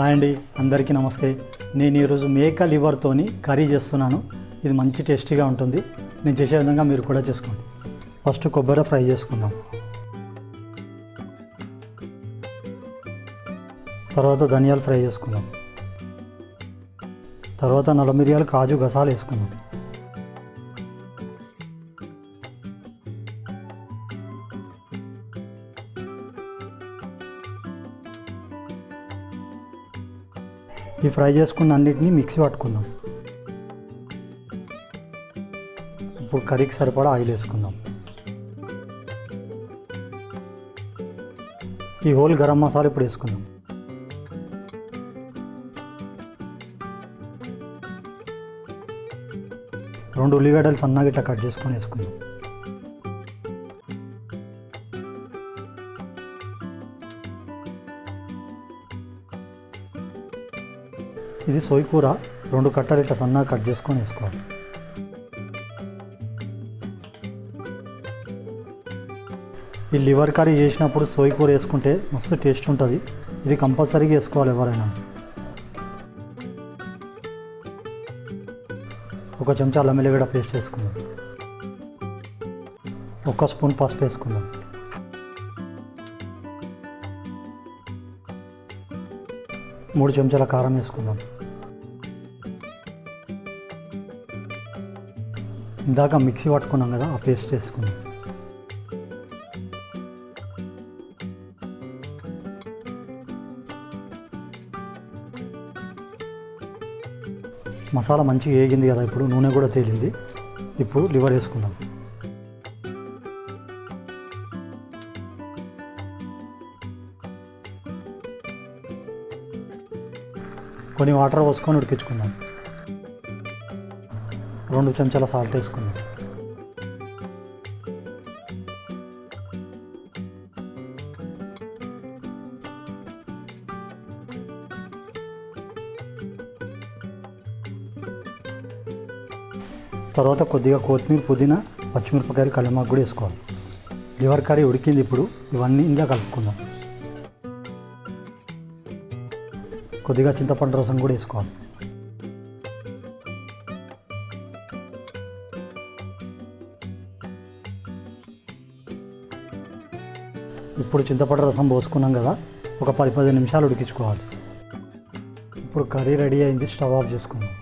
Hi అండి, అందరికీ నమస్తే. నేను ఈరోజు మేక లివర్తోని కర్రీ చేస్తున్నాను. ఇది మంచి టేస్టీగా ఉంటుంది. నేను చేసే విధంగా మీరు కూడా చేసుకోండి. ఫస్ట్ కొబ్బరి ఫ్రై చేసుకుందాం. తర్వాత ధనియాలు ఫ్రై చేసుకుందాం. తర్వాత నల్ల మిరియాలు, కాజు, గసాలు వేసుకుందాం. ఈ ఫ్రై చేసుకున్న అన్నిటినీ మిక్సీ పట్టుకుందాం. ఇప్పుడు కర్రీకి సరిపడా ఆయిల్ వేసుకుందాం. ఈ హోల్ గరం మసాలా ఇప్పుడు వేసుకుందాం. రెండు ఉల్లిగడ్డలు సన్నగా ఇట్లా కట్ చేసుకొని వేసుకుందాం. ఇది సోయి కూర, 2 కట్టలు ఇట్లా సన్నగా కట్ చేసుకొని వేసుకోవాలి. ఈ లివర్ కర్రీ చేసినప్పుడు సోయి కూర వేసుకుంటే మస్తు టేస్ట్ ఉంటుంది. ఇది కంపల్సరీగా వేసుకోవాలి ఎవరైనా. ఒక చెంచా అల్లం వెల్లిగడ్డ పేస్ట్ వేసుకుందాం. 1 స్పూన్ పసుపు వేసుకుందాం. మూడు చెంచాల కారం వేసుకుందాం. ఇందాక మిక్సీ పట్టుకున్నాం కదా, ఆ పేస్ట్ వేసుకుందాం. మసాలా మంచిగా వేగింది కదా, ఇప్పుడు నూనె కూడా తేలింది. ఇప్పుడు లివర్ వేసుకుందాం. కొన్ని వాటర్ పోసుకొని ఉడికించుకుందాం. 2 చెంచాల సాల్ట్ వేసుకుందాం. తర్వాత కొద్దిగా కొత్తిమీర, పుదీనా, పచ్చిమిరపకాయలు, కల్లిమాకు కూడా వేసుకోవాలి. లివర్ కర్రీ ఉడికింది. ఇప్పుడు ఇవన్నీ ఇందులో కలుపుకుందాం. కొద్దిగా చింతపండు రసం కూడా వేసుకోవాలి. ఇప్పుడు చింతపండు రసం పోసుకున్నాం కదా, ఒక 10-15 నిమిషాలు ఉడికించుకోవాలి. ఇప్పుడు కర్రీ రెడీ అయింది. స్టవ్ ఆఫ్ చేసుకుందాం.